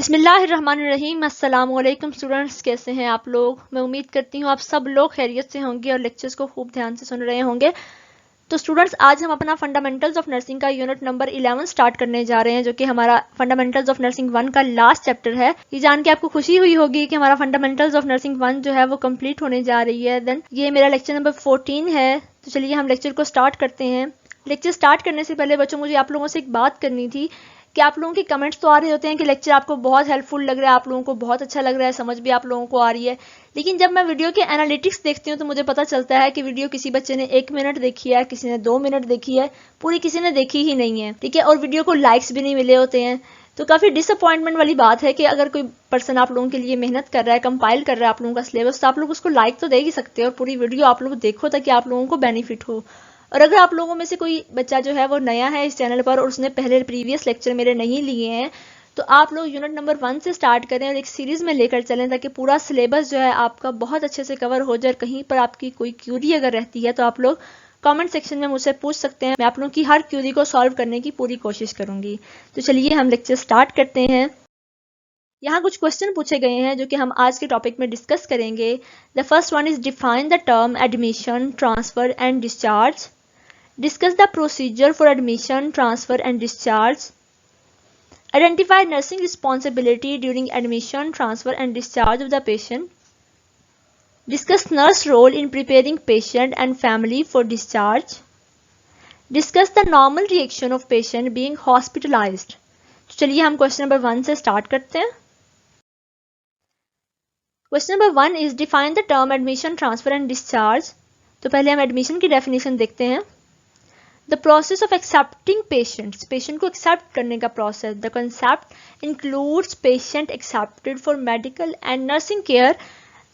बिस्मिल्लाहिर्रहमानिर्रहीम। अस्सलाम वालेकुम स्टूडेंट्स, कैसे हैं आप लोग। मैं उम्मीद करती हूँ आप सब लोग खैरियत से होंगे और लेक्चर्स को खूब ध्यान से सुन रहे होंगे। तो स्टूडेंट्स, आज हम अपना फंडामेंटल्स ऑफ नर्सिंग का यूनिट नंबर 11 स्टार्ट करने जा रहे हैं, जो कि हमारा फंडामेंटल्स ऑफ नर्सिंग 1 का लास्ट चैप्टर है। ये जान के आपको खुशी हुई होगी कि हमारा फंडामेंटल्स ऑफ नर्सिंग 1 जो है वो कंप्लीट होने जा रही है। देन ये मेरा लेक्चर नंबर 14 है। तो चलिए हम लेक्चर को स्टार्ट करते हैं। लेक्चर स्टार्ट करने से पहले बच्चों, मुझे आप लोगों से एक बात करनी थी कि आप लोगों के कमेंट्स तो आ रहे होते हैं कि लेक्चर आपको बहुत हेल्पफुल लग रहा है, आप लोगों को बहुत अच्छा लग रहा है, समझ भी आप लोगों को आ रही है। लेकिन जब मैं वीडियो के एनालिटिक्स देखती हूँ तो मुझे पता चलता है कि वीडियो किसी बच्चे ने 1 मिनट देखी है, किसी ने 2 मिनट देखी है, पूरी किसी ने देखी ही नहीं है, ठीक है। और वीडियो को लाइक्स भी नहीं मिले होते हैं। तो काफ़ी डिसअपॉइंटमेंट वाली बात है कि अगर कोई पर्सन आप लोगों के लिए मेहनत कर रहा है, कंपाइल कर रहा है आप लोगों का सिलेबस, तो आप लोग उसको लाइक तो दे ही सकते हो और पूरी वीडियो आप लोग देखो ताकि आप लोगों को बेनिफिट हो। और अगर आप लोगों में से कोई बच्चा जो है वो नया है इस चैनल पर और उसने पहले प्रीवियस लेक्चर मेरे नहीं लिए हैं, तो आप लोग यूनिट नंबर 1 से स्टार्ट करें और एक सीरीज में लेकर चलें ताकि पूरा सिलेबस जो है आपका बहुत अच्छे से कवर हो जाए। कहीं पर आपकी कोई क्यूरी अगर रहती है तो आप लोग कमेंट सेक्शन में मुझसे पूछ सकते हैं। मैं आप लोगों की हर क्यूरी को सॉल्व करने की पूरी कोशिश करूंगी। तो चलिए हम लेक्चर स्टार्ट करते हैं। यहाँ कुछ क्वेश्चन पूछे गए हैं जो कि हम आज के टॉपिक में डिस्कस करेंगे। The first one is define the term admission, transfer and discharge. Discuss the procedure for admission, transfer and discharge. Identify nursing responsibility during admission, transfer and discharge of the patient. Discuss nurse role in preparing patient and family for discharge. Discuss the normal reaction of patient being hospitalized. तो चलिए हम question number 1 से start करते हैं। Question number 1 is define the term admission, transfer and discharge. तो पहले हम admission की डेफिनेशन देखते हैं। The process of accepting patients, patient को accept करने का process. The concept includes patient accepted for medical and nursing care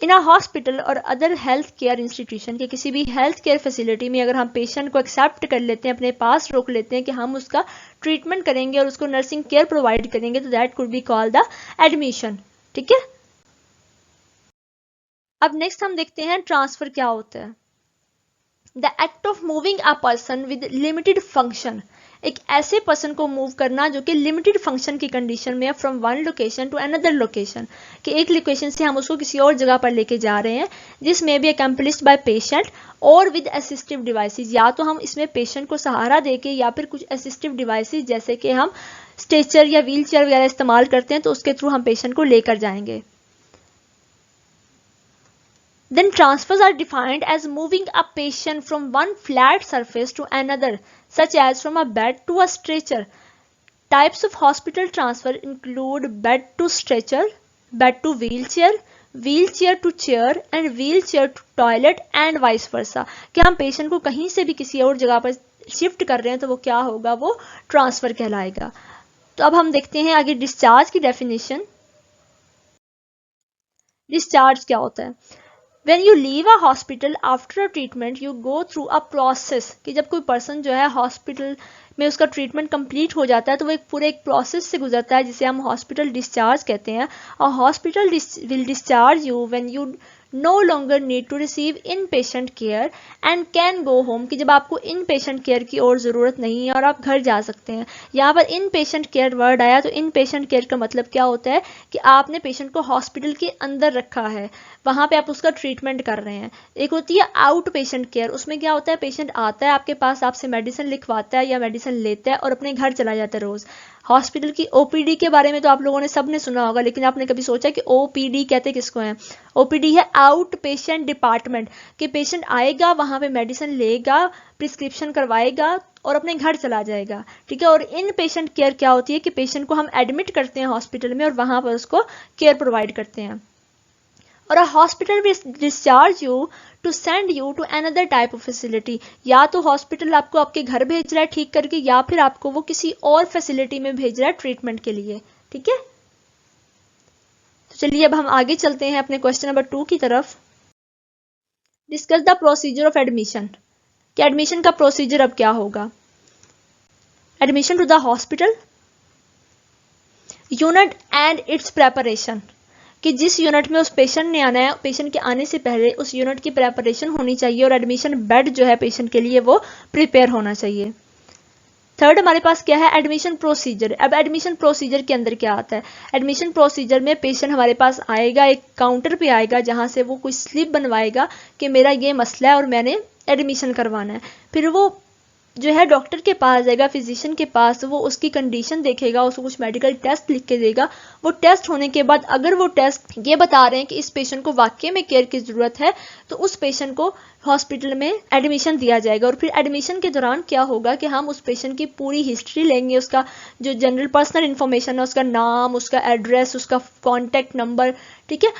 in a hospital or other health care institution. कि किसी भी health care facility में अगर हम patient को accept कर लेते हैं, अपने पास रोक लेते हैं कि हम उसका treatment करेंगे और उसको nursing care provide करेंगे, तो that could be called the admission. ठीक है। अब next हम देखते हैं ट्रांसफर क्या होता है। The act of moving a person with limited function, एक ऐसे पर्सन को मूव करना जो कि लिमिटेड फंक्शन की कंडीशन में है, from one location to another location, कि एक लोकेशन से हम उसको किसी और जगह पर लेके जा रहे हैं। दिस में बी अकम्प्लिश्ड बाय पेशेंट और विद असिस्टिव डिवाइसेस, या तो हम इसमें पेशेंट को सहारा देके या फिर कुछ असिस्टिव डिवाइसेस जैसे कि हम स्ट्रेचर या व्हील चेयर वगैरह इस्तेमाल करते हैं, तो उसके थ्रू हम पेशेंट को लेकर जाएंगे। Then transfers are defined as moving a patient from one flat surface to another, such as from a bed to a stretcher. Types of hospital transfer include bed to stretcher, bed to wheelchair, wheelchair to chair and wheelchair to toilet and vice versa. कि हम patient को कहीं से भी किसी और जगह पर शिफ्ट कर रहे हैं तो वो क्या होगा, वो ट्रांसफर कहलाएगा। तो अब हम देखते हैं आगे डिस्चार्ज की डेफिनेशन। डिस्चार्ज क्या होता है? When you leave a hospital after a treatment, you go through a process, कि जब कोई पर्सन जो है हॉस्पिटल में उसका ट्रीटमेंट कंप्लीट हो जाता है तो वो एक पूरे एक प्रोसेस से गुजरता है जिसे हम हॉस्पिटल डिस्चार्ज कहते हैं। और hospital will discharge you when you no longer need to receive inpatient care and can go home, कि जब आपको इन पेशेंट केयर की और ज़रूरत नहीं है और आप घर जा सकते हैं। यहाँ पर इन पेशेंट केयर वर्ड आया, तो इन पेशेंट केयर का मतलब क्या होता है कि आपने पेशेंट को हॉस्पिटल के अंदर रखा है, वहाँ पे आप उसका ट्रीटमेंट कर रहे हैं। एक होती है आउट पेशेंट केयर, उसमें क्या होता है, पेशेंट आता है आपके पास, आपसे मेडिसिन लिखवाता है या मेडिसिन लेता है और अपने घर चला जाता है रोज़। हॉस्पिटल की ओपीडी के बारे में तो आप लोगों ने सबने सुना होगा, लेकिन आपने कभी सोचा कि ओपीडी कहते किसको हैं? ओपीडी है आउट पेशेंट डिपार्टमेंट, कि पेशेंट आएगा, वहाँ पे मेडिसिन लेगा, प्रिस्क्रिप्शन करवाएगा और अपने घर चला जाएगा। ठीक है। और इन पेशेंट केयर क्या होती है कि पेशेंट को हम एडमिट करते हैं हॉस्पिटल में और वहाँ पर उसको केयर प्रोवाइड करते हैं। और a hospital will discharge you to send you to another type of facility, या तो हॉस्पिटल आपको आपके घर भेज रहा है ठीक करके, या फिर आपको वो किसी और फैसिलिटी में भेज रहा है ट्रीटमेंट के लिए। ठीक है। तो चलिए अब हम आगे चलते हैं अपने क्वेश्चन नंबर 2 की तरफ। Discuss the procedure of admission, कि एडमिशन का प्रोसीजर अब क्या होगा। Admission to the hospital unit and its preparation, कि जिस यूनिट में उस पेशेंट ने आना है, पेशेंट के आने से पहले उस यूनिट की प्रेपरेशन होनी चाहिए और एडमिशन बेड जो है पेशेंट के लिए वो प्रिपेयर होना चाहिए। थर्ड हमारे पास क्या है, एडमिशन प्रोसीजर। अब एडमिशन प्रोसीजर के अंदर क्या आता है, एडमिशन प्रोसीजर में पेशेंट हमारे पास आएगा, एक काउंटर पे आएगा जहां से वो कोई स्लिप बनवाएगा कि मेरा ये मसला है और मैंने एडमिशन करवाना है। फिर वो जो है डॉक्टर के पास जाएगा, फिजिशियन के पास, वो उसकी कंडीशन देखेगा, उसको कुछ मेडिकल टेस्ट लिख के देगा। वो टेस्ट होने के बाद अगर वो टेस्ट ये बता रहे हैं कि इस पेशेंट को वाकई में केयर की ज़रूरत है, तो उस पेशेंट को हॉस्पिटल में एडमिशन दिया जाएगा। और फिर एडमिशन के दौरान क्या होगा कि हम उस पेशेंट की पूरी हिस्ट्री लेंगे, उसका जो जनरल पर्सनल इन्फॉर्मेशन है, उसका नाम, उसका एड्रेस, उसका कॉन्टैक्ट नंबर, ठीक है,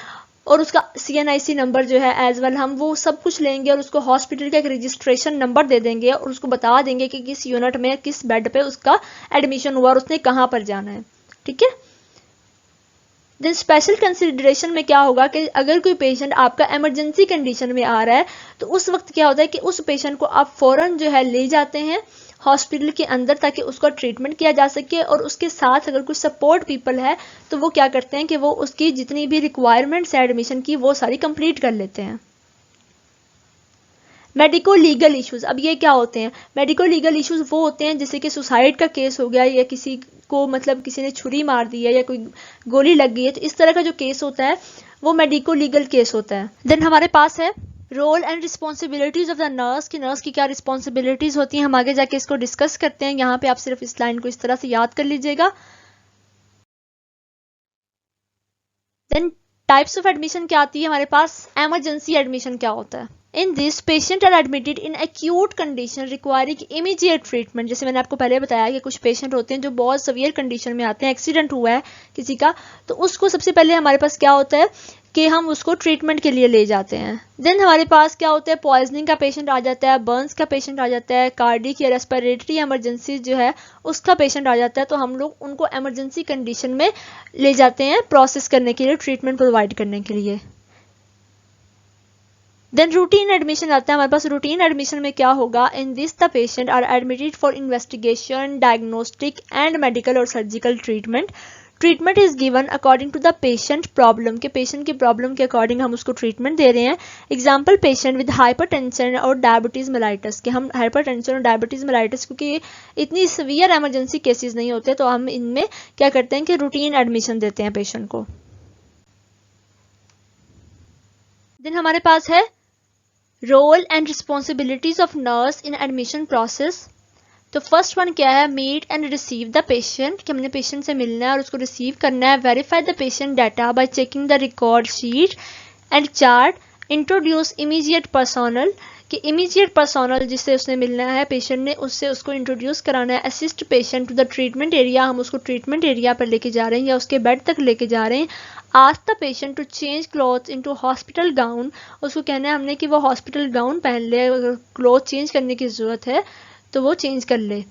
और उसका CNIC नंबर जो है एज वेल, हम वो सब कुछ लेंगे और उसको हॉस्पिटल का एक रजिस्ट्रेशन नंबर दे देंगे और उसको बता देंगे कि किस यूनिट में किस बेड पे उसका एडमिशन हुआ और उसने कहाँ पर जाना है, ठीक है। देन स्पेशल कंसिडरेशन में क्या होगा कि अगर कोई पेशेंट आपका इमरजेंसी कंडीशन में आ रहा है तो उस वक्त क्या होता है कि उस पेशेंट को आप फौरन जो है ले जाते हैं हॉस्पिटल के अंदर ताकि उसका ट्रीटमेंट किया जा सके। और उसके साथ अगर कुछ सपोर्ट पीपल है तो वो क्या करते हैं कि वो उसकी जितनी भी रिक्वायरमेंट्स है एडमिशन की वो सारी कंप्लीट कर लेते हैं। मेडिको लीगल इश्यूज, अब ये क्या होते हैं, मेडिको लीगल इश्यूज वो होते हैं जैसे कि सुसाइड का केस हो गया या किसी को मतलब किसी ने छुरी मार दी है या कोई गोली लग गई है, तो इस तरह का जो केस होता है वो मेडिको लीगल केस होता है। देन हमारे पास है role and responsibilities of the nurse, कि नर्स की क्या रिस्पॉन्सिबिलिटीज होती हैं, हम आगे जाके इसको डिस्कस करते हैं। यहाँ पे आप सिर्फ इस लाइन को इस तरह से याद कर लीजिएगा। देन टाइप्स ऑफ एडमिशन क्या आती है हमारे पास, एमरजेंसी एडमिशन क्या होता है। In this patient are admitted in acute condition requiring immediate treatment. जैसे मैंने आपको पहले बताया कि कुछ पेशेंट होते हैं जो बहुत सीवियर कंडीशन में आते हैं, एक्सीडेंट हुआ है किसी का, तो उसको सबसे पहले हमारे पास क्या होता है कि हम उसको ट्रीटमेंट के लिए ले जाते हैं। देन हमारे पास क्या होता है, पॉइजनिंग का पेशेंट आ जाता है, बर्न्स का पेशेंट आ जाता है, कार्डिक या रेस्पिरेटरी इमरजेंसी जो है उसका पेशेंट आ जाता है, तो हम लोग उनको इमरजेंसी कंडीशन में ले जाते हैं प्रोसेस करने के लिए, ट्रीटमेंट प्रोवाइड करने के लिए। देन रूटीन एडमिशन आता है हमारे पास। रूटीन एडमिशन में क्या होगा, in this the patient are admitted for investigation, diagnostic and medical और surgical treatment. Treatment is given according to the patient problem, के पेशेंट की प्रॉब्लम के अकॉर्डिंग हम उसको ट्रीटमेंट दे रहे हैं। एग्जाम्पल पेशेंट विद हाइपरटेंशन और डायबिटीज मेलाइटिस, कि हम हाइपरटेंशन और डायबिटीज मेलाइटिस क्योंकि इतनी सीवियर इमरजेंसी केसेस नहीं होते तो हम इनमें क्या करते हैं कि रूटीन एडमिशन देते हैं पेशेंट को। देन हमारे पास है role and responsibilities of nurse in admission process. तो फर्स्ट वन क्या है, meet and receive the patient, कि हमने पेशेंट से मिलना है और उसको रिसीव करना है। Verify the patient data bye checking the record sheet and chart. Introduce immediate personnel, कि इमीडिएट पर्सोनल जिससे उसने मिलना है पेशेंट ने, उससे उसको इंट्रोड्यूस कराना है। Assist patient to the treatment area, हम उसको ट्रीटमेंट एरिया पर लेके जा रहे हैं या उसके बेड तक लेके जा रहे हैं। Ask the patient to change cloth into hospital gown, उसको कहना है हमने कि वो हॉस्पिटल गाउन पहन ले, अगर क्लॉथ चेंज करने की ज़रूरत है तो वो चेंज कर ले।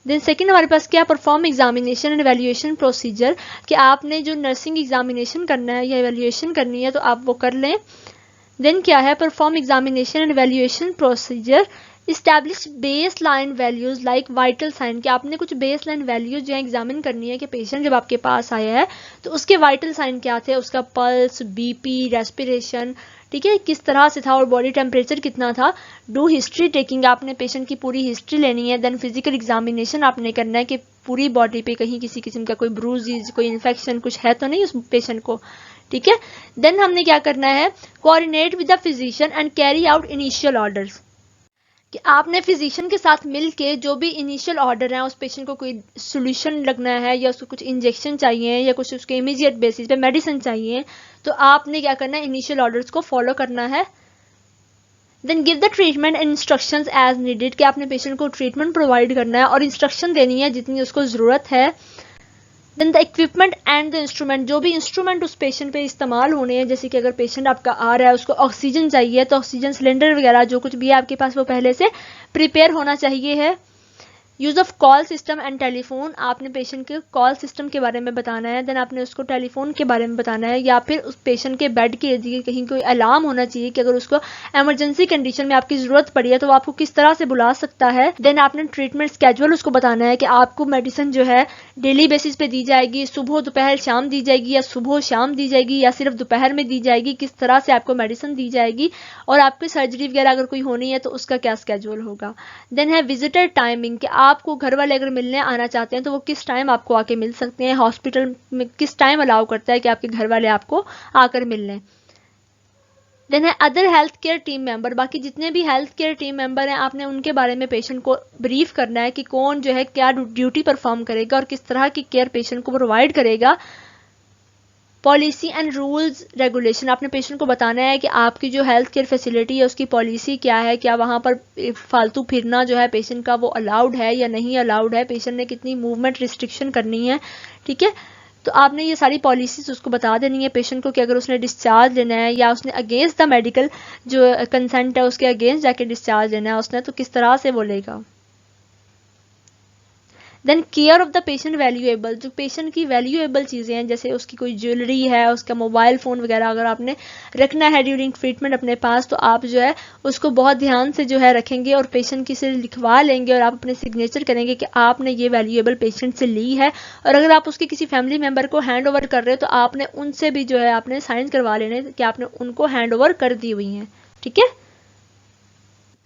देन सेकंड हमारे पास क्या, perform examination and evaluation procedure, कि आपने जो नर्सिंग एग्जामिनेशन करना है या एवेल्यूएशन करनी है तो आप वो कर लें। देन क्या है, perform examination and evaluation procedure. Establish baseline values like vital sign, कि आपने कुछ बेस लाइन वैल्यूज जो है एग्जामिन करनी है कि पेशेंट जब आपके पास आया है तो उसके वाइटल साइन क्या थे, उसका पल्स, BP, रेस्पिरेशन, ठीक है, किस तरह से था और बॉडी टेम्परेचर कितना था। डू हिस्ट्री टेकिंग, आपने पेशेंट की पूरी हिस्ट्री लेनी है। देन फिजिकल एग्जामिनेशन आपने करना है कि पूरी बॉडी पे कहीं किसी किस्म का कोई ब्रूजेज, कोई इन्फेक्शन कुछ है तो नहीं उस पेशेंट को, ठीक है। देन हमने क्या करना है, coordinate with the physician and carry out initial orders, कि आपने फिजिशियन के साथ मिलके जो भी इनिशियल ऑर्डर है, उस पेशेंट को कोई सोल्यूशन लगना है या उसको कुछ इंजेक्शन चाहिए या कुछ उसके इमीडिएट बेसिस पे मेडिसिन चाहिए, तो आपने क्या करना है, इनिशियल ऑर्डर्स को फॉलो करना है। Then give the treatment and instructions as needed, कि आपने पेशेंट को ट्रीटमेंट प्रोवाइड करना है और इंस्ट्रक्शन देनी है जितनी उसको ज़रूरत है। Then the equipment and the instrument, जो भी इंस्ट्रूमेंट उस पेशेंट पे इस्तेमाल होने हैं, जैसे कि अगर पेशेंट आपका आ रहा है उसको ऑक्सीजन चाहिए तो ऑक्सीजन सिलेंडर वगैरह जो कुछ भी है आपके पास वो पहले से प्रिपेयर होना चाहिए है। Use of call system and telephone, आपने पेशेंट के कॉल सिस्टम के बारे में बताना है। देन आपने उसको टेलीफोन के बारे में बताना है, या फिर उस पेशेंट के बेड के लिए कहीं कोई अलार्म होना चाहिए कि अगर उसको इमरजेंसी कंडीशन में आपकी ज़रूरत पड़ी है तो वो आपको किस तरह से बुला सकता है। देन आपने ट्रीटमेंट स्केड्यूल उसको बताना है कि आपको मेडिसिन जो है डेली बेसिस पे दी जाएगी, सुबह दोपहर शाम दी जाएगी या सुबह शाम दी जाएगी या सिर्फ दोपहर में दी जाएगी, किस तरह से आपको मेडिसिन दी जाएगी, और आपकी सर्जरी वगैरह अगर कोई होनी है तो उसका क्या स्केड्यूल होगा। देन है विजिटर टाइमिंग, कि आपको घर वाले अगर मिलने आना चाहते हैं तो वो किस टाइम आपको आके मिल सकते हैं, हॉस्पिटल में किस टाइम अलाउ करता है कि आपके घर वाले आपको आकर मिल लें। देन है other health care team member, बाकी जितने भी हेल्थ केयर टीम मेंबर हैं आपने उनके बारे में पेशेंट को ब्रीफ करना है कि कौन जो है क्या ड्यूटी परफॉर्म करेगा और किस तरह की केयर पेशेंट को प्रोवाइड करेगा। पॉलिसी एंड रूल्स रेगुलेशन, आपने पेशेंट को बताना है कि आपकी जो हेल्थ केयर फैसिलिटी है उसकी पॉलिसी क्या है, क्या वहाँ पर फालतू फिरना जो है पेशेंट का वो अलाउड है या नहीं अलाउड है, पेशेंट ने कितनी मूवमेंट रिस्ट्रिक्शन करनी है, ठीक है। तो आपने ये सारी पॉलिसीज उसको बता देनी है पेशेंट को कि अगर उसने डिस्चार्ज लेना है या उसने अगेंस्ट द मेडिकल जो कंसेंट है उसके अगेंस्ट जाके डिस्चार्ज लेना है उसने, तो किस तरह से वो लेगा। Then care of the patient valuable, जो पेशेंट की वैल्यूएबल चीज़ें हैं जैसे उसकी कोई ज्वेलरी है, उसका मोबाइल फ़ोन वगैरह अगर आपने रखना है ड्यूरिंग ट्रीटमेंट अपने पास, तो आप जो है उसको बहुत ध्यान से जो है रखेंगे और पेशेंट की से लिखवा लेंगे और आप अपने सिग्नेचर करेंगे कि आपने ये वैल्यूएबल पेशेंट से ली है। और अगर आप उसके किसी फैमिली मेम्बर को हैंड ओवर कर रहे हो तो आपने उनसे भी जो है आपने साइन करवा लेने कि आपने उनको हैंड ओवर कर दी हुई हैं, ठीक है।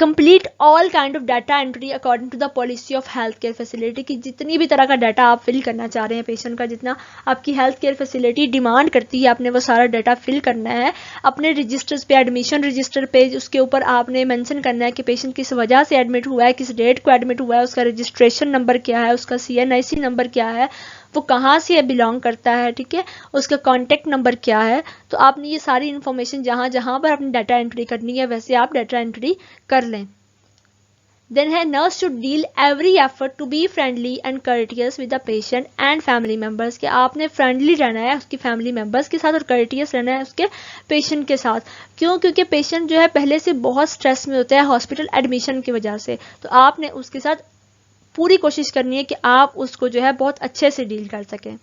Complete all kind of data entry according to the policy of health care facility, की जितनी भी तरह का डाटा आप फिल करना चाह रहे हैं पेशेंट का, जितना आपकी हेल्थ केयर फैसिलिटी डिमांड करती है आपने वो सारा डाटा फिल करना है। अपने रजिस्टर्स पे, एडमिशन रजिस्टर पे उसके ऊपर आपने मेंशन करना है कि पेशेंट किस वजह से एडमिट हुआ है, किस डेट को एडमिट हुआ है, उसका रजिस्ट्रेशन नंबर क्या है, उसका CNIC नंबर क्या है, वो कहाँ से बिलोंग करता है, ठीक है, उसका कॉन्टैक्ट नंबर क्या है। तो आपने ये सारी इन्फॉर्मेशन जहाँ जहाँ पर अपनी डाटा एंट्री करनी है वैसे आप डाटा एंट्री कर लें। देन है nurse should deal every effort to be friendly and courteous with the patient and family members, कि आपने फ्रेंडली रहना है उसकी फैमिली मेम्बर्स के साथ और कर्टियस रहना है उसके पेशेंट के साथ। क्यों? क्योंकि पेशेंट जो है पहले से बहुत स्ट्रेस में होता है हॉस्पिटल एडमिशन की वजह से, तो आपने उसके साथ पूरी कोशिश करनी है कि आप उसको जो है बहुत अच्छे से डील कर सकें।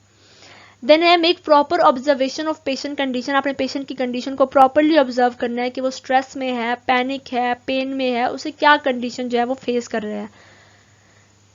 देन है make proper observation of patient condition, आपने पेशेंट की कंडीशन को प्रॉपरली ऑब्जर्व करना है कि वो स्ट्रेस में है, पैनिक है, पेन में है, उसे क्या कंडीशन जो है वो फेस कर रहा है।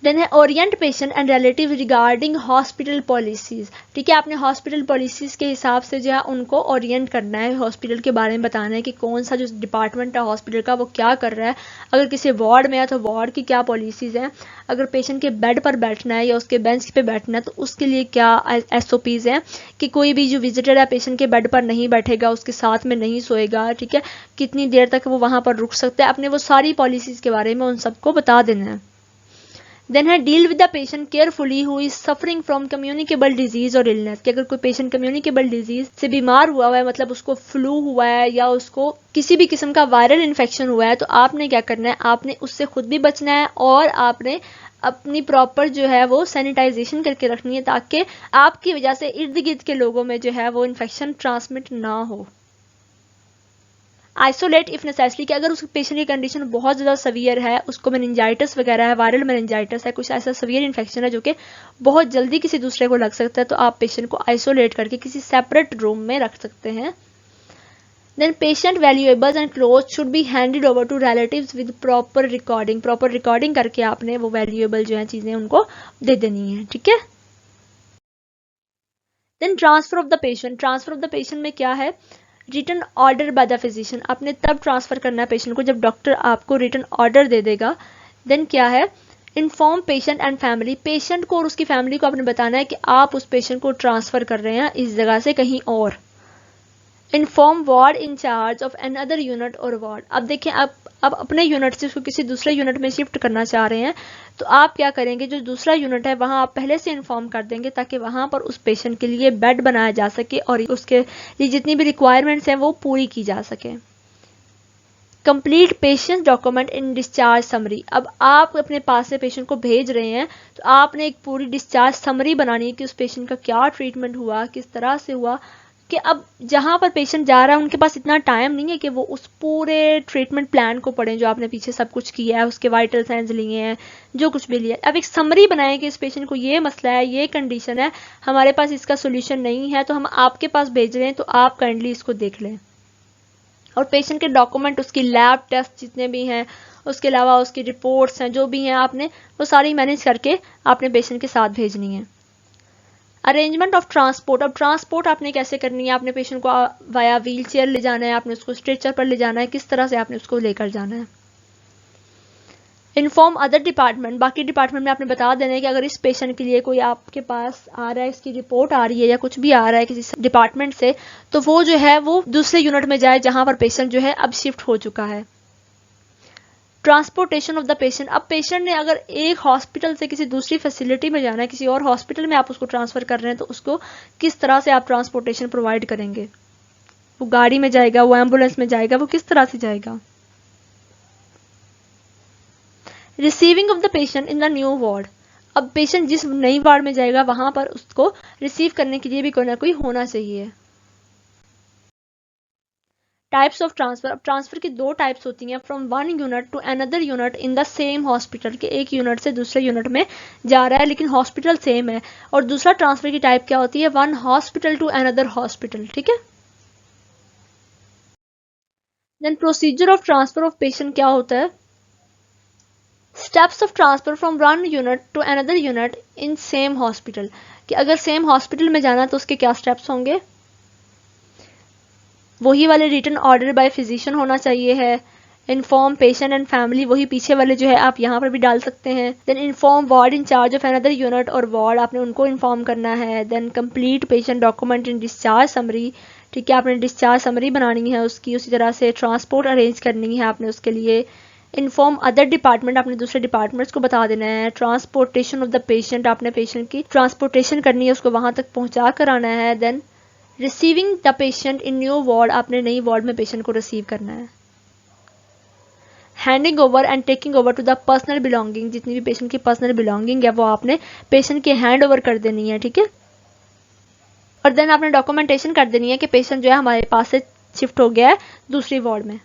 देन है Orient patient and relative regarding hospital policies, ठीक है, आपने हॉस्पिटल पॉलिसीज के हिसाब से जो है उनको ओरिएंट करना है, हॉस्पिटल के बारे में बताना है कि कौन सा जो डिपार्टमेंट है हॉस्पिटल का वो क्या कर रहा है, अगर किसी वार्ड में है तो वार्ड की क्या पॉलिसीज हैं, अगर पेशेंट के बेड पर बैठना है या उसके बेंच पे बैठना है तो उसके लिए क्या SOPs हैं, कि कोई भी जो विजिटर है पेशेंट के बेड पर नहीं बैठेगा, उसके साथ में नहीं सोएगा, ठीक है, कितनी देर तक वो वहाँ पर रुक सकता है, अपने वो सारी पॉलिसीज के बारे में उन सबको बता देना है। देन है deal with the patient carefully who is suffering from communicable disease और इलनेस, कि अगर कोई पेशेंट कम्युनिकेबल डिजीज से बीमार हुआ है, मतलब उसको फ्लू हुआ है या उसको किसी भी किस्म का वायरल इन्फेक्शन हुआ है, तो आपने क्या करना है, आपने उससे खुद भी बचना है और आपने अपनी प्रॉपर जो है वो सैनिटाइजेशन करके रखनी है ताकि आपकी वजह से इर्द गिर्द के लोगों में जो है वो इन्फेक्शन ट्रांसमिट ना हो। आइसोलेट इफ नेसेसरी, कि अगर उस पेशेंट की कंडीशन बहुत ज़्यादा सवियर है, उसको मेनिंजाइटिस वगैरह है, वायरल मेनिंजाइटिस है, कुछ ऐसा सवियर इन्फेक्शन है जो कि बहुत जल्दी किसी दूसरे को लग सकता है, तो आप पेशेंट को आइसोलेट करके किसी सेपरेट रूम में रख सकते हैं। Then patient valuables and cloth should be handed over to relatives with proper recording करके आपने वो वैल्यूएबल जो है चीज़ें उनको दे देनी है, ठीक है। Then transfer of the patient में क्या है, written order by the physician, आपने तब ट्रांसफर करना है पेशेंट को जब डॉक्टर आपको रिटन ऑर्डर दे देगा। देन क्या है, inform patient and family, patient को और उसकी फैमिली को आपने बताना है कि आप उस पेशेंट को ट्रांसफर कर रहे हैं इस जगह से कहीं और। Inform ward incharge of another unit और वार्ड, अब देखिए आप अपने यूनिट से उसको किसी दूसरे यूनिट में शिफ्ट करना चाह रहे हैं, तो आप क्या करेंगे, जो दूसरा यूनिट है वहां आप पहले से इन्फॉर्म कर देंगे ताकि वहां पर उस पेशेंट के लिए बेड बनाया जा सके और उसके लिए जितनी भी रिक्वायरमेंट्स हैं वो पूरी की जा सके। Complete patient document in discharge summary, अब आप अपने पास से पेशेंट को भेज रहे हैं तो आपने एक पूरी डिस्चार्ज समरी बनानी है कि उस पेशेंट का क्या ट्रीटमेंट हुआ, किस तरह से हुआ, कि अब जहां पर पेशेंट जा रहा है उनके पास इतना टाइम नहीं है कि वो उस पूरे ट्रीटमेंट प्लान को पढ़ें जो आपने पीछे सब कुछ किया है, उसके वाइटल साइंस लिए हैं, जो कुछ भी लिया है। अब एक समरी बनाएं कि इस पेशेंट को ये मसला है, ये कंडीशन है, हमारे पास इसका सोल्यूशन नहीं है तो हम आपके पास भेज रहे हैं, तो आप काइंडली इसको देख लें। और पेशेंट के डॉक्यूमेंट, उसकी लैब टेस्ट जितने भी हैं, उसके अलावा उसकी रिपोर्ट्स हैं, जो भी हैं, आपने वो सारी मैनेज करके आपने पेशेंट के साथ भेजनी है। अरेंजमेंट ऑफ ट्रांसपोर्ट, अब ट्रांसपोर्ट आपने कैसे करनी है, आपने पेशेंट को वाया व्हील चेयर ले जाना है, आपने उसको स्ट्रेचर पर ले जाना है, किस तरह से आपने उसको लेकर जाना है। इन्फॉर्म अदर डिपार्टमेंट, बाकी डिपार्टमेंट में आपने बता देना है कि अगर इस पेशेंट के लिए कोई आपके पास आ रहा है, इसकी रिपोर्ट आ रही है या कुछ भी आ रहा है किसी डिपार्टमेंट से, तो वो जो है वो दूसरे यूनिट में जाए जहां पर पेशेंट जो है अब शिफ्ट हो चुका है। ट्रांसपोर्टेशन ऑफ द पेशेंट, अब पेशेंट ने अगर एक हॉस्पिटल से किसी दूसरी फैसिलिटी में जाना है, किसी और हॉस्पिटल में आप उसको ट्रांसफर कर रहे हैं, तो उसको किस तरह से आप ट्रांसपोर्टेशन प्रोवाइड करेंगे? वो गाड़ी में जाएगा, वो एम्बुलेंस में जाएगा, वो किस तरह से जाएगा? Receiving of the patient in the new ward, अब पेशेंट जिस नई वार्ड में जाएगा वहां पर उसको रिसीव करने के लिए भी कोई ना कोई होना चाहिए। टाइप्स ऑफ ट्रांसफर, अब ट्रांसफर की दो टाइप्स होती हैं, from one unit to another unit in the same hospital, के एक यूनिट से दूसरे यूनिट में जा रहा है लेकिन हॉस्पिटल सेम है। और दूसरा ट्रांसफर की टाइप क्या होती है? One hospital to another hospital, ठीक है। Then procedure of transfer of patient क्या होता है? Steps of transfer from one unit to another unit in same hospital, कि अगर सेम हॉस्पिटल में जाना तो उसके क्या स्टेप्स होंगे? वही वाले रिटन ऑर्डर बाय फिजिशियन होना चाहिए है। इन्फॉर्म पेशेंट एंड फैमिली, वही पीछे वाले जो है आप यहाँ पर भी डाल सकते हैं। Then inform ward in charge of another unit, और वार्ड आपने उनको इन्फॉर्म करना है। Then complete patient document in discharge summary, ठीक है, आपने डिस्चार्ज समरी बनानी है उसकी, उसी तरह से ट्रांसपोर्ट अरेंज करनी है आपने उसके लिए। इन्फॉर्म अदर डिपार्टमेंट, आपने दूसरे डिपार्टमेंट्स को बता देना है। ट्रांसपोर्टेशन ऑफ द पेशेंट, आपने पेशेंट की ट्रांसपोर्टेशन करनी है, उसको वहां तक पहुंचा कर आना है। Then receiving the patient in new ward, आपने नई वार्ड में पेशेंट को रिसीव करना है। Handing over and taking over to the personal belonging, जितनी भी पेशेंट की पर्सनल बिलोंगिंग है वो आपने पेशेंट के हैंड ओवर कर देनी है, ठीक है। और देन आपने डॉक्यूमेंटेशन कर देनी है कि पेशेंट जो है हमारे पास से शिफ्ट हो गया है दूसरी वार्ड में।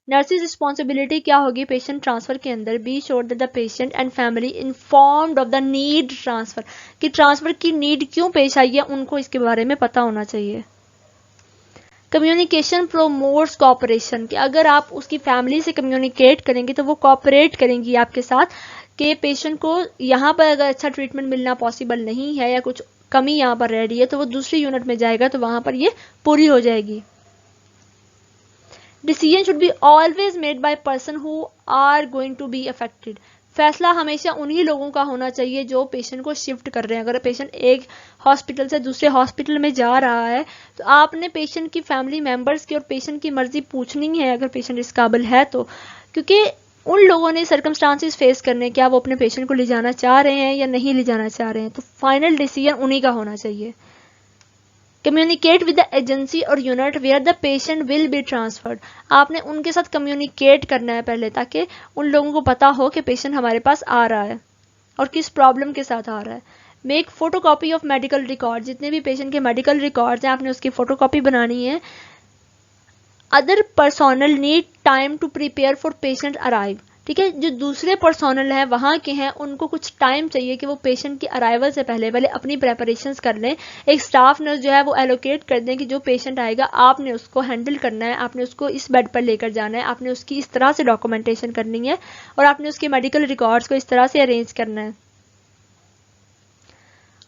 नर्सिस रिस्पॉन्सिबिलिटी क्या होगी पेशेंट ट्रांसफर के अंदर? Be sure that the patient and family informed of the need transfer, कि ट्रांसफर की नीड क्यों पेश आई है उनको इसके बारे में पता होना चाहिए। कम्युनिकेशन प्रोमोट्स कोऑपरेशन, कि अगर आप उसकी फैमिली से कम्युनिकेट करेंगे तो वो कोऑपरेट करेंगी आपके साथ, कि पेशेंट को यहाँ पर अगर अच्छा ट्रीटमेंट मिलना पॉसिबल नहीं है या कुछ कमी यहाँ पर रह रही है तो वो दूसरी यूनिट में जाएगा तो वहां पर ये पूरी हो जाएगी। Decision should be always made by person who are going to be affected, फैसला हमेशा उन्हीं लोगों का होना चाहिए जो पेशेंट को शिफ्ट कर रहे हैं। अगर पेशेंट एक हॉस्पिटल से दूसरे हॉस्पिटल में जा रहा है तो आपने पेशेंट की फैमिली मेंबर्स की और पेशेंट की मर्जी पूछनी है अगर पेशेंट इस काबिल है तो, क्योंकि उन लोगों ने सर्कमस्टांसेस फेस करने, क्या वो अपने पेशेंट को ले जाना चाह रहे हैं या नहीं ले जाना चाह रहे हैं, तो फाइनल डिसीजन उन्हीं का होना चाहिए। कम्युनिकेट विद द एजेंसी और unit where the patient will be transferred, आपने उनके साथ कम्युनिकेट करना है पहले ताकि उन लोगों को पता हो कि पेशेंट हमारे पास आ रहा है और किस प्रॉब्लम के साथ आ रहा है। Make photocopy of medical record, जितने भी पेशेंट के मेडिकल रिकॉर्ड्स हैं आपने उसकी फोटोकॉपी बनानी है। Other personal need time to prepare for patient arrive, ठीक है, जो दूसरे पर्सोनल हैं वहाँ के हैं उनको कुछ टाइम चाहिए कि वो पेशेंट की अराइवल से पहले पहले अपनी प्रेपरेशंस कर लें। एक स्टाफ नर्स जो है वो एलोकेट कर दें कि जो पेशेंट आएगा आपने उसको हैंडल करना है, आपने उसको इस बेड पर लेकर जाना है, आपने उसकी इस तरह से डॉक्यूमेंटेशन करनी है और आपने उसके मेडिकल रिकॉर्ड्स को इस तरह से अरेंज करना है।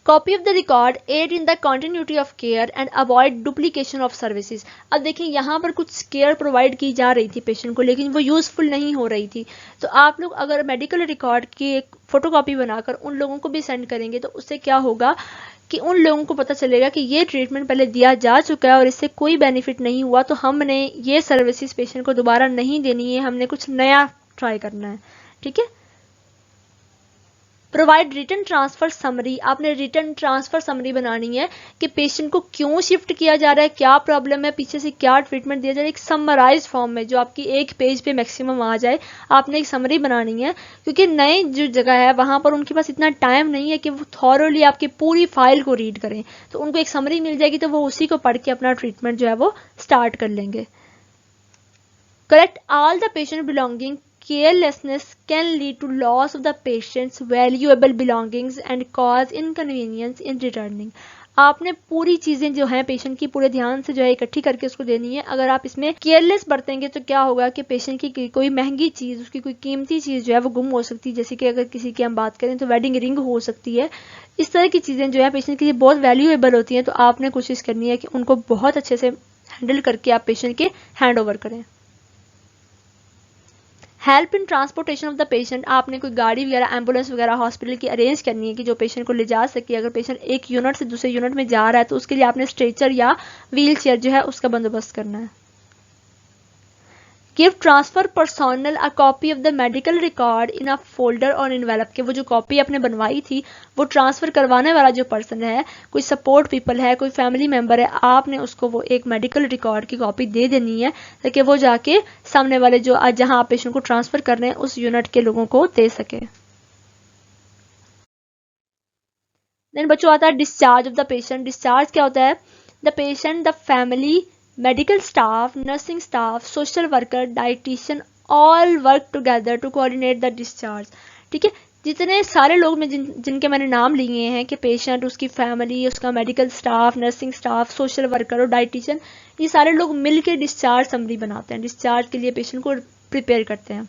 Copy of the record aid in the continuity of care and avoid duplication of services, अब देखिए यहाँ पर कुछ केयर प्रोवाइड की जा रही थी पेशेंट को लेकिन वो यूजफुल नहीं हो रही थी, तो आप लोग अगर मेडिकल रिकॉर्ड की एक फोटोकॉपी बनाकर उन लोगों को भी सेंड करेंगे तो उससे क्या होगा कि उन लोगों को पता चलेगा कि ये ट्रीटमेंट पहले दिया जा चुका है और इससे कोई बेनिफिट नहीं हुआ, तो हमने ये सर्विसेज पेशेंट को दोबारा नहीं देनी है, हमने कुछ नया ट्राई करना है, ठीक है। प्रोवाइड रिटर्न ट्रांसफर समरी, आपने रिटर्न ट्रांसफर समरी बनानी है कि पेशेंट को क्यों शिफ्ट किया जा रहा है, क्या प्रॉब्लम है, पीछे से क्या ट्रीटमेंट दिया जा रहा है, एक समराइज फॉर्म में जो आपकी एक पेज पे मैक्सिमम आ जाए, आपने एक समरी बनानी है, क्योंकि नई जो जगह है वहां पर उनके पास इतना टाइम नहीं है कि वो थॉरोली आपकी पूरी फाइल को रीड करें, तो उनको एक समरी मिल जाएगी तो वो उसी को पढ़ के अपना ट्रीटमेंट जो है वो स्टार्ट कर लेंगे। Collect all the patient belonging, carelessness can lead to loss of the patient's valuable belongings and cause inconvenience in returning, आपने पूरी चीजें जो हैं पेशेंट की पूरे ध्यान से जो है इकट्ठी करके उसको देनी है। अगर आप इसमें केयरलेस बरतेंगे तो क्या होगा कि पेशेंट की कोई महंगी चीज, उसकी कोई कीमती चीज जो है वो गुम हो सकती है, जैसे कि अगर किसी की हम बात करें तो वेडिंग रिंग हो सकती है, इस तरह की चीजें जो है पेशेंट के लिए बहुत वैल्यूएबल होती हैं, तो आपने कोशिश करनी है कि उनको बहुत अच्छे से हैंडल करके आप पेशेंट के हैंड ओवर करें। Help in transportation of the patient, आपने कोई गाड़ी वगैरह एम्बुलेंस वगैरह हॉस्पिटल की अरेंज करनी है कि जो पेशेंट को ले जा सके। अगर पेशेंट एक यूनिट से दूसरे यूनिट में जा रहा है तो उसके लिए आपने स्ट्रेचर या व्हील चेयर जो है उसका बंदोबस्त करना है। Give transfer personal a copy of the medical record in a folder और इनवेलप के, वो जो कॉपी आपने बनवाई थी वो ट्रांसफर करवाने वाला जो पर्सन है, कोई सपोर्ट पीपल है, कोई फैमिली मेंबर है, आपने उसको वो एक मेडिकल रिकॉर्ड की कॉपी दे देनी है ताकि वो जाके सामने वाले जो आज जहां आप पेशेंट को ट्रांसफर कर रहे हैं उस यूनिट के लोगों को दे सके। देन बच्चों आता है discharge of the patient. Discharge क्या होता है? The patient, the family, medical staff, nursing staff, social worker, dietitian all work together to coordinate the discharge. ठीक है, जितने सारे लोग में जिनके मैंने नाम लिए हैं कि पेशेंट, उसकी फैमिली, उसका medical staff, nursing staff, social worker और डाइटिशियन, ये सारे लोग मिलकर डिस्चार्ज समरी बनाते हैं, डिस्चार्ज के लिए पेशेंट को प्रिपेयर करते हैं।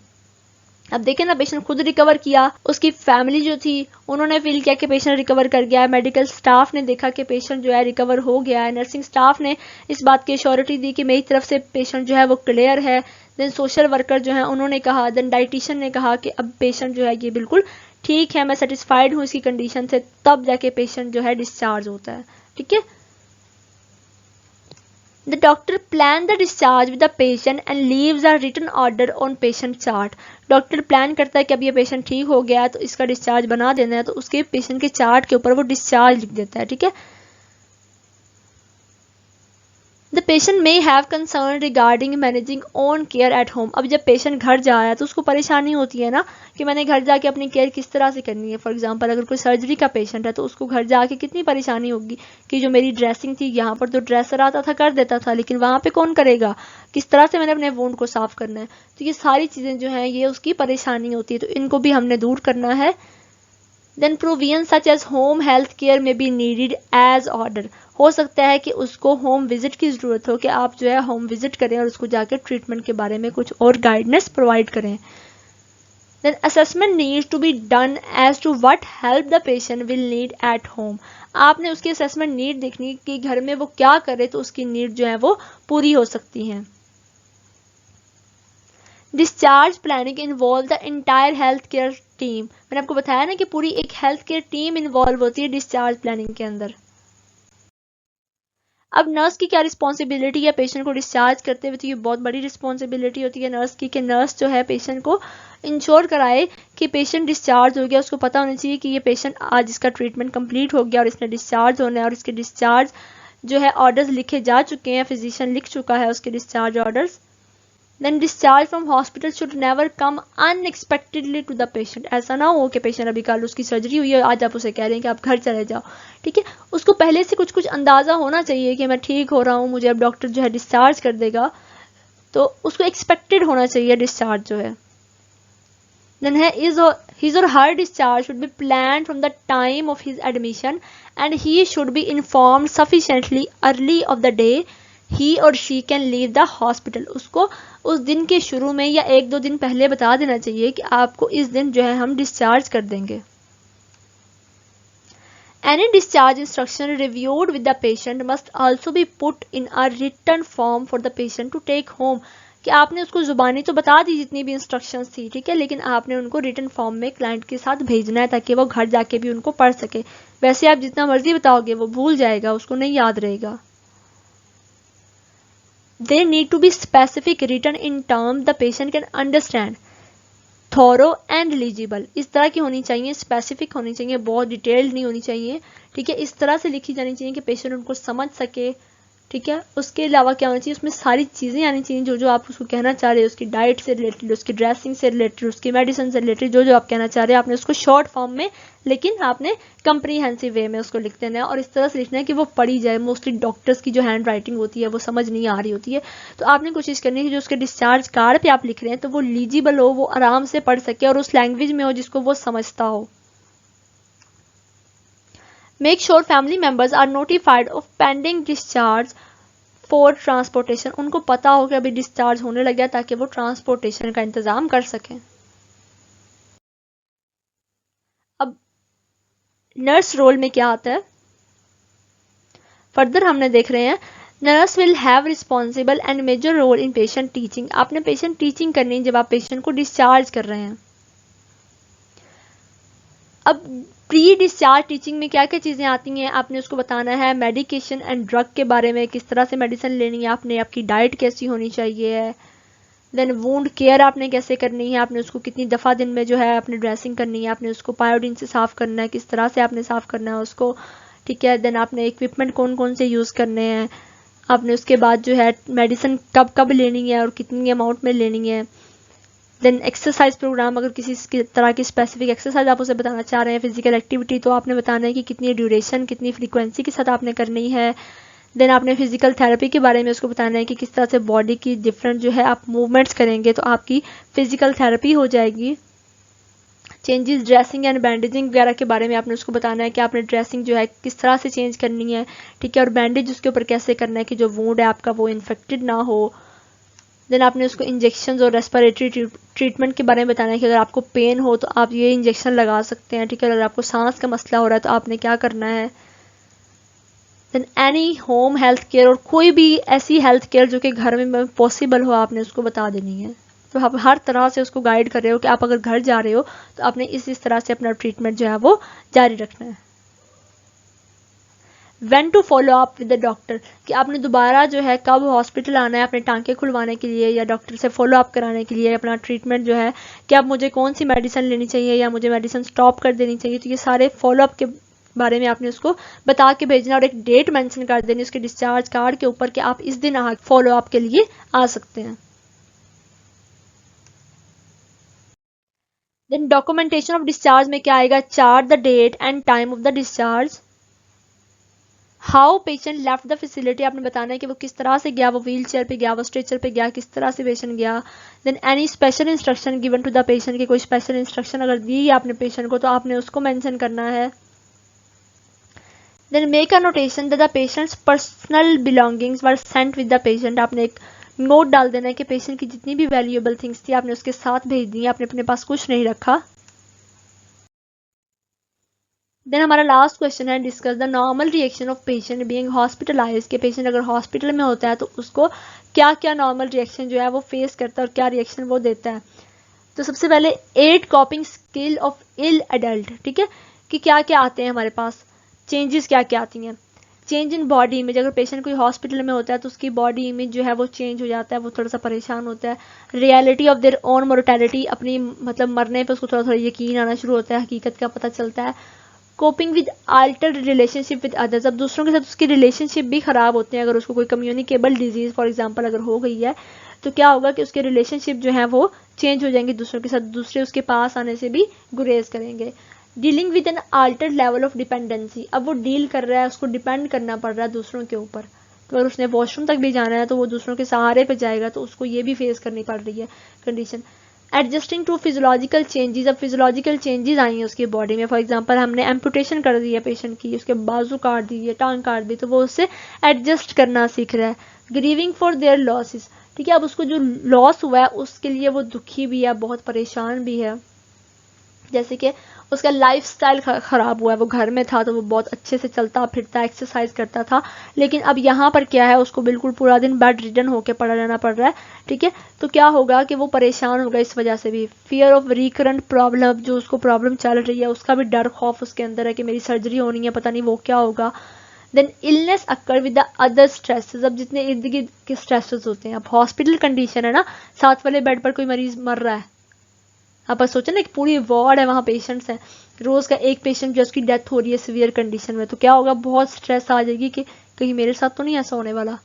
अब देखें ना, पेशेंट खुद रिकवर किया, उसकी फैमिली जो थी उन्होंने फील किया कि पेशेंट रिकवर कर गया है, मेडिकल स्टाफ ने देखा कि पेशेंट जो है रिकवर हो गया है, नर्सिंग स्टाफ ने इस बात की श्योरिटी दी कि मेरी तरफ से पेशेंट जो है वो क्लियर है, देन सोशल वर्कर जो है उन्होंने कहा, देन डाइटिशियन ने कहा कि अब पेशेंट जो है ये बिल्कुल ठीक है, मैं सेटिस्फाइड हूँ इसकी कंडीशन से, तब जाके पेशेंट जो है डिस्चार्ज होता है। ठीक है, The doctor plan the discharge with the patient and leaves a written order on patient chart. Doctor plan करता है कि अब ये पेशेंट ठीक हो गया है तो इसका डिस्चार्ज बना देना है, तो उसके पेशेंट के चार्ट के ऊपर वो डिस्चार्ज लिख देता है। ठीक है, the patient may have concern regarding managing own care at home. अब जब पेशेंट घर जा रहा है तो उसको परेशानी होती है ना कि मैंने घर जाके अपनी केयर किस तरह से करनी है। फॉर एग्जांपल अगर कोई सर्जरी का पेशेंट है तो उसको घर जाके कितनी परेशानी होगी कि जो मेरी ड्रेसिंग थी यहाँ पर तो ड्रेसर आता था कर देता था, लेकिन वहाँ पे कौन करेगा, किस तरह से मैंने अपने वुंड को साफ करना है। तो ये सारी चीज़ें जो हैं ये उसकी परेशानी होती है, तो इनको भी हमने दूर करना है। Then provision such as home health care may be needed as order. हो सकता है कि उसको होम विजिट की ज़रूरत हो, कि आप जो है होम विजिट करें और उसको जाकर ट्रीटमेंट के बारे में कुछ और गाइडेंस प्रोवाइड करें। Then assessment needs to be done as to what help the patient will need at home. आपने उसकी असेसमेंट नीड देखनी कि घर में वो क्या करे तो उसकी नीड जो है वो पूरी हो सकती हैं। Discharge planning involve the entire health care team. मैंने आपको बताया ना कि पूरी एक हेल्थ केयर टीम इन्वॉल्व होती है डिस्चार्ज प्लानिंग के अंदर। अब नर्स की क्या रिस्पॉन्सिबिलिटी है पेशेंट को डिस्चार्ज करते हुए? तो ये बहुत बड़ी रिस्पॉन्सिबिलिटी होती है नर्स की कि नर्स जो है पेशेंट को इंश्योर कराए कि पेशेंट डिस्चार्ज हो गया। उसको पता होना चाहिए कि ये पेशेंट आज इसका ट्रीटमेंट कंप्लीट हो गया और इसने डिस्चार्ज होना है, और इसके डिस्चार्ज जो है ऑर्डर्स लिखे जा चुके हैं, फिजिशियन लिख चुका है उसके discharge orders. Then discharge from hospital should never come unexpectedly to the patient। ऐसा ना हो कि पेशेंट अभी कल उसकी सर्जरी हुई है, आज आप उसे कह रहे हैं कि आप घर चले जाओ। ठीक है, उसको पहले से कुछ कुछ अंदाज़ा होना चाहिए कि मैं ठीक हो रहा हूँ, मुझे अब डॉक्टर जो है डिस्चार्ज कर देगा, तो उसको एक्सपेक्टेड होना चाहिए डिस्चार्ज जो है। Then his or her discharge should be planned from the time of his admission and he should be informed sufficiently early of the day he or she can leave the hospital। उसको उस दिन के शुरू में या एक दो दिन पहले बता देना चाहिए कि आपको इस दिन जो है हम डिस्चार्ज कर देंगे। Any discharge instruction reviewed with the patient must also be put in a written form for the patient to take home। कि आपने उसको जुबानी तो बता दी जितनी भी इंस्ट्रक्शंस थी, ठीक है, लेकिन आपने उनको रिटन फॉर्म में क्लाइंट के साथ भेजना है ताकि वो घर जाके भी उनको पढ़ सके। वैसे आप जितना मर्जी बताओगे वो भूल जाएगा, उसको नहीं याद रहेगा। They need to be specific, written in terms the patient can understand, thorough and legible. इस तरह की होनी चाहिए, स्पेसिफिक होनी चाहिए, बहुत डिटेल्ड नहीं होनी चाहिए। ठीक है, इस तरह से लिखी जानी चाहिए कि पेशेंट उनको समझ सके। ठीक है, उसके अलावा क्या होना चाहिए, उसमें सारी चीज़ें आनी चाहिए जो जो आप उसको कहना चाह रहे हो, उसकी डाइट से रिलेटेड, उसकी ड्रेसिंग से रिलेटेड, उसकी मेडिसिन से रिलेटेड, जो जो आप कहना चाह रहे हो आपने उसको शॉर्ट फॉर्म में, लेकिन आपने कंप्रीहेंसिव वे में उसको लिख देना है और इस तरह से लिखना है कि वो पढ़ी जाए। मोस्टली डॉक्टर्स की जो हैंड राइटिंग होती है वो समझ नहीं आ रही होती है, तो आपने कोशिश करनी है कि जो उसके डिस्चार्ज कार्ड पे आप लिख रहे हैं तो वो लीजिबल हो, वो आराम से पढ़ सके और उस लैंग्वेज में हो जिसको वो समझता हो। Make sure family members are notified of pending discharge for transportation. उनको पता हो कि अभी डिस्चार्ज होने लग गया ताकि वो ट्रांसपोर्टेशन का इंतजाम कर सकें। अब नर्स रोल में क्या आता है फर्दर हमने देख रहे हैं। Nurse will have responsible and major role in patient teaching. आपने पेशेंट टीचिंग करनी है जब आप पेशेंट को डिस्चार्ज कर रहे हैं। अब प्री डिस्चार्ज टीचिंग में क्या क्या चीज़ें आती हैं आपने उसको बताना है। मेडिकेशन एंड ड्रग के बारे में, किस तरह से मेडिसिन लेनी है आपने, आपकी डाइट कैसी होनी चाहिए है। देन वुंड केयर आपने कैसे करनी है, आपने उसको कितनी दफ़ा दिन में जो है आपने ड्रेसिंग करनी है, आपने उसको पायोडीन से साफ़ करना है, किस तरह से आपने साफ़ करना है उसको, ठीक है। देन आपने इक्विपमेंट कौन कौन से यूज़ करने हैं, आपने उसके बाद जो है मेडिसिन कब कब लेनी है और कितनी अमाउंट में लेनी है। देन एक्सरसाइज प्रोग्राम, अगर किसी तरह की स्पेसिफिक एक्सरसाइज आप उसे बताना चाह रहे हैं, फिजिकल एक्टिविटी, तो आपने बताना है कि कितनी ड्यूरेशन, कितनी फ्रीक्वेंसी के साथ आपने करनी है। देन आपने फिजिकल थेरेपी के बारे में उसको बताना है कि किस तरह से बॉडी की डिफरेंट जो है आप मूवमेंट्स करेंगे तो आपकी फिजिकल थेरेपी हो जाएगी। चेंजेस ड्रेसिंग एंड बैंडेजिंग वगैरह के बारे में आपने उसको बताना है कि आपने ड्रेसिंग जो है किस तरह से चेंज करनी है, ठीक है, और बैंडेज उसके ऊपर कैसे करना है कि जो वुंड है आपका वो इन्फेक्टेड ना हो। देन आपने उसको इंजेक्शन और रेस्पिरेटरी ट्रीटमेंट के बारे में बताना है कि अगर आपको पेन हो तो आप ये इंजेक्शन लगा सकते हैं, ठीक है, अगर आपको सांस का मसला हो रहा है तो आपने क्या करना है। Then any home health care, और कोई भी ऐसी हेल्थ केयर जो कि घर में पॉसिबल हो आपने उसको बता देनी है। तो आप हर तरह से उसको गाइड कर रहे हो कि आप अगर घर जा रहे हो तो आपने इस तरह से अपना ट्रीटमेंट जो है वो जारी रखना है। When to follow up with the doctor, कि आपने दोबारा जो है कब हॉस्पिटल आना है अपने टांके खुलवाने के लिए या डॉक्टर से फॉलो अप कराने के लिए अपना ट्रीटमेंट जो है, कि आप मुझे कौन सी मेडिसिन लेनी चाहिए या मुझे मेडिसिन स्टॉप कर देनी चाहिए। तो ये सारे फॉलो अप के बारे में आपने उसको बता के भेजना और एक डेट मेंशन कर देनी उसके डिस्चार्ज कार्ड के ऊपर कि आप इस दिन फॉलो अप के लिए आ सकते हैं। देन डॉक्यूमेंटेशन ऑफ डिस्चार्ज में क्या आएगा, chart the date and time of the discharge. How patient left the facility, आपने बताना है कि वो किस तरह से गया, वो व्हील चेयर पे गया, वो स्ट्रेचर पे गया, किस तरह से पेशेंट गया। Then any special instruction given to the patient, की कोई स्पेशल इंस्ट्रक्शन अगर दी है आपने पेशेंट को तो आपने उसको मेंशन करना है। Then make a notation that the patient's personal belongings were sent with the patient, आपने एक नोट डाल देना है कि पेशेंट की जितनी भी वैल्यूएबल थिंग्स थी आपने उसके साथ भेज दी, आपने अपने पास कुछ नहीं रखा। देन हमारा लास्ट क्वेश्चन है discuss the normal reaction of patient being hospitalised, के पेशेंट अगर हॉस्पिटल में होता है तो उसको क्या क्या नॉर्मल रिएक्शन जो है वो फेस करता है और क्या रिएक्शन वो देता है। तो सबसे पहले 8 coping skill of ill adult, ठीक है, कि क्या क्या आते हैं हमारे पास, चेंजेस क्या क्या आती हैं। चेंज इन बॉडी इमेज, अगर पेशेंट कोई हॉस्पिटल में होता है तो उसकी बॉडी इमेज जो है वो चेंज हो जाता है, वो थोड़ा सा परेशान होता है। Reality of their own mortality, अपनी मतलब मरने पर उसको थोड़ा थोड़ा यकीन आना शुरू होता है, हकीकत का पता चलता है। Coping with Altered relationship with others, अब दूसरों के साथ उसकी रिलेशनशिप भी ख़राब होते हैं। अगर उसको कोई कम्युनिकेबल डिजीज़ फॉर एग्जांपल अगर हो गई है तो क्या होगा कि उसके रिलेशनशिप जो है वो चेंज हो जाएंगे दूसरों के साथ, दूसरे उसके पास आने से भी गुरेज करेंगे। Dealing with an altered level of dependency, अब वो डील कर रहा है, उसको डिपेंड करना पड़ रहा है दूसरों के ऊपर, तो अगर उसने वॉशरूम तक भी जाना है तो वो दूसरों के सहारे पे जाएगा, तो उसको ये भी फेस करनी पड़ रही है condition. Adjusting to physiological changes, अब फिजियोलॉजिकल चेंजेस आई हैं उसकी बॉडी में, फॉर एग्जांपल हमने एम्पुटेशन कर दी है पेशेंट की, उसके बाजू काट दी है, टांग काट दी, तो वो उससे एडजस्ट करना सीख रहा है। ग्रीविंग फॉर देयर लॉसेस, ठीक है, अब उसको जो लॉस हुआ है उसके लिए वो दुखी भी है, बहुत परेशान भी है। जैसे कि उसका लाइफस्टाइल ख़राब हुआ है, वो घर में था तो वो बहुत अच्छे से चलता फिरता एक्सरसाइज करता था, लेकिन अब यहाँ पर क्या है, उसको बिल्कुल पूरा दिन बेड रिडन होकर पड़ा रहना पड़ रहा है, ठीक है। तो क्या होगा कि वो परेशान होगा इस वजह से भी। फियर ऑफ रिकरेंट प्रॉब्लम, जो उसको प्रॉब्लम चल रही है उसका भी डर खौफ उसके अंदर है कि मेरी सर्जरी होनी है, पता नहीं वो क्या होगा। Then illness occur with the other stresses, अब जितने इर्द गिर्द के स्ट्रेसेस होते हैं, अब हॉस्पिटल कंडीशन है ना, साथ वाले बेड पर कोई मरीज मर रहा है, आप सोचो ना, एक पूरी वार्ड है, वहाँ पेशेंट्स हैं, रोज़ का एक पेशेंट जो उसकी डेथ हो रही है सीवियर कंडीशन में, तो क्या होगा, बहुत स्ट्रेस आ जाएगी कि कहीं मेरे साथ तो नहीं ऐसा होने वाला,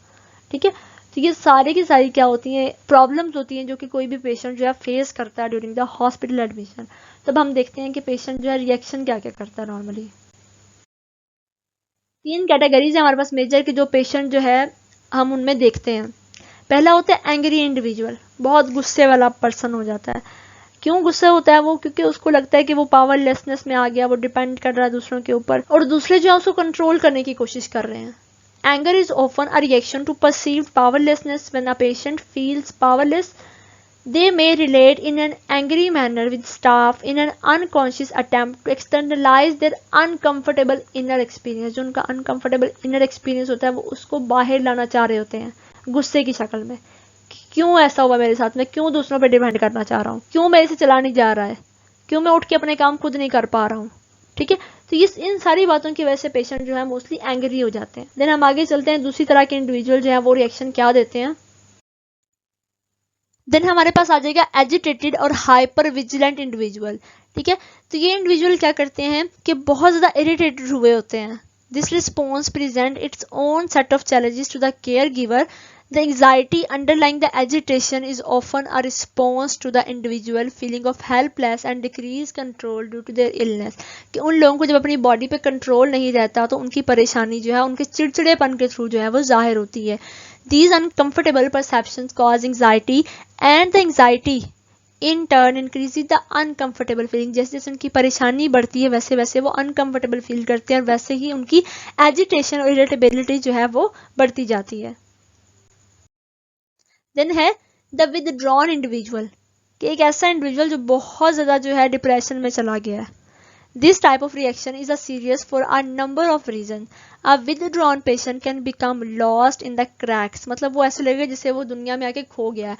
ठीक है। तो ये सारे की सारी क्या होती हैं, प्रॉब्लम्स होती हैं जो कि कोई भी पेशेंट जो है फेस करता है ड्यूरिंग द हॉस्पिटल एडमिशन। तब हम देखते हैं कि पेशेंट जो है रिएक्शन क्या क्या करता है नॉर्मली। 3 कैटेगरीज है हमारे पास मेजर के जो पेशेंट जो है हम उनमें देखते हैं। पहला होता है एंग्री इंडिविजुअल, बहुत गुस्से वाला पर्सन हो जाता है। क्यों गुस्सा होता है वो, क्योंकि उसको लगता है कि वो पावरलेसनेस में आ गया, वो डिपेंड कर रहा है दूसरों के ऊपर और दूसरे जो है उसको कंट्रोल करने की कोशिश कर रहे हैं। Anger is often a reaction to perceived powerlessness when a patient feels powerless They may relate in an angry manner with staff in an unconscious attempt to externalize their uncomfortable inner experience. जो उनका uncomfortable inner experience होता है वो उसको बाहर लाना चाह रहे होते हैं गुस्से की शक्ल में। क्यों ऐसा हुआ मेरे साथ में, क्यों दूसरों पर डिपेंड करना चाह रहा हूँ, क्यों मेरे से चला नहीं जा रहा है, क्यों मैं उठ के अपने काम खुद नहीं कर पा रहा हूँ। ठीक है, तो इन सारी बातों की वजह से पेशेंट जो है मोस्टली एंग्री हो जाते हैं। देन हम आगे चलते हैं, दूसरी तरह के इंडिविजुअल जो है वो रिएक्शन क्या देते हैं। देन हमारे पास आ जाएगा एजिटेटेड और हाइपर विजिलेंट इंडिविजुअल। ठीक है, तो ये इंडिविजुअल क्या करते हैं कि बहुत ज़्यादा इरिटेटेड हुए होते हैं। This response present its own set of challenges to the caregiver. The anxiety underlying the agitation is often a response to the individual feeling of helpless and decreased control due to their illness। कि उन लोगों को जब अपनी body पे control नहीं रहता तो उनकी परेशानी जो है उनके चिड़चिड़ेपन के थ्रू जो है वो जाहिर होती है। These uncomfortable perceptions cause anxiety and the anxiety in turn increases the uncomfortable feeling। जैसे जैसे उनकी परेशानी बढ़ती है वैसे वैसे वो uncomfortable फील करते हैं और वैसे ही उनकी एजिटेशन और इरिटेबिलिटी जो है वो बढ़ती जाती है। देन है द विदड्रॉन इंडिविजुअल, कि एक ऐसा इंडिविजुअल जो बहुत ज़्यादा जो है डिप्रेशन में चला गया है। This type of reaction is a serious for a number of reason. A withdrawn patient can become lost in the cracks, मतलब वो ऐसे लगेगा जैसे वो दुनिया में आके खो गया है।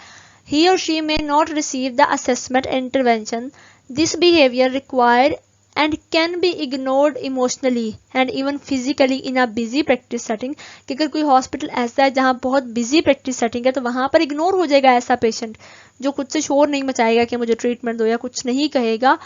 ही और she may not receive the assessment and intervention. This behaviour require and can be ignored emotionally and even physically in a busy practice setting। कि अगर कोई हॉस्पिटल ऐसा है जहाँ बहुत बिजी प्रैक्टिस सेटिंग है तो वहाँ पर इग्नोर हो जाएगा ऐसा पेशेंट, जो खुद से शोर नहीं मचाएगा कि मुझे ट्रीटमेंट दो या कुछ नहीं कहेगा,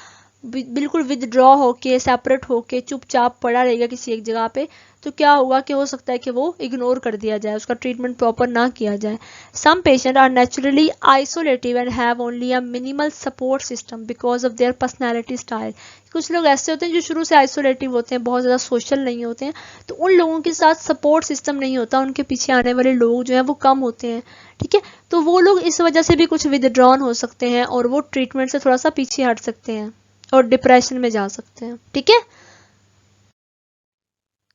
बिल्कुल विदड्रॉ होके सेपरेट होके चुपचाप पड़ा रहेगा किसी एक जगह पे। तो क्या होगा कि हो सकता है कि वो इग्नोर कर दिया जाए, उसका ट्रीटमेंट प्रॉपर ना किया जाए। Some patient are naturally isolative and have only a minimal support system because of their personality style. कुछ लोग ऐसे होते हैं जो शुरू से आइसोलेटिव होते हैं, बहुत ज़्यादा सोशल नहीं होते हैं, तो उन लोगों के साथ सपोर्ट सिस्टम नहीं होता, उनके पीछे आने वाले लोग जो हैं वो कम होते हैं। ठीक है, तो वो लोग इस वजह से भी कुछ विदड्रॉन हो सकते हैं और वो ट्रीटमेंट से थोड़ा सा पीछे हट सकते हैं और डिप्रेशन में जा सकते हैं। ठीक है,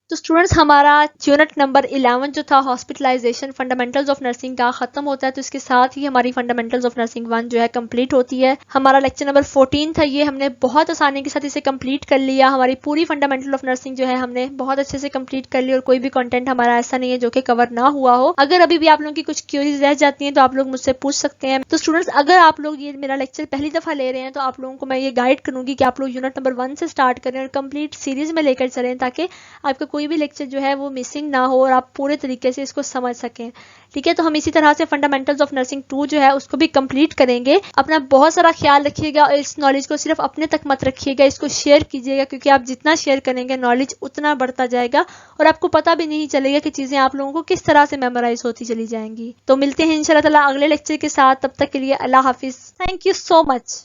तो स्टूडेंट्स हमारा यूनिट नंबर 11 जो था हॉस्पिटलाइजेशन फंडामेंटल्स ऑफ नर्सिंग का खत्म होता है। तो इसके साथ ही हमारी फंडामेंटल्स ऑफ नर्सिंग 1 जो है कंप्लीट होती है। हमारा लेक्चर नंबर 14 था, ये हमने बहुत आसानी के साथ इसे कंप्लीट कर लिया। हमारी पूरी फंडामेंटल ऑफ नर्सिंग जो है हमने बहुत अच्छे से कंप्लीट कर ली और कोई भी कंटेंट हमारा ऐसा नहीं है जो कि कवर ना हुआ हो। अगर अभी भी आप लोगों की कुछ क्यूरीज रह जाती हैं तो आप लोग मुझसे पूछ सकते हैं। तो स्टूडेंट्स अगर आप लोग ये मेरा लेक्चर पहली दफा ले रहे हैं तो आप लोगों को मैं ये गाइड करूंगी कि आप लोग यूनिट नंबर 1 से स्टार्ट करें और कंप्लीट सीरीज में लेकर चलें ताकि आपका कोई भी लेक्चर जो है वो मिसिंग ना हो और आप पूरे तरीके से इसको समझ सकें। ठीक है, तो हम इसी तरह से फंडामेंटल्स ऑफ नर्सिंग 2 जो है उसको भी कंप्लीट करेंगे। अपना बहुत सारा ख्याल रखिएगा और इस नॉलेज को सिर्फ अपने तक मत रखिएगा, इसको शेयर कीजिएगा, क्योंकि आप जितना शेयर करेंगे नॉलेज उतना बढ़ता जाएगा और आपको पता भी नहीं चलेगा कि चीजें आप लोगों को किस तरह से मेमोराइज होती चली जाएंगी। तो मिलते हैं इंशाल्लाह ताला अगले लेक्चर के साथ, तब तक के लिए अल्लाह हाफिज। Thank you so much.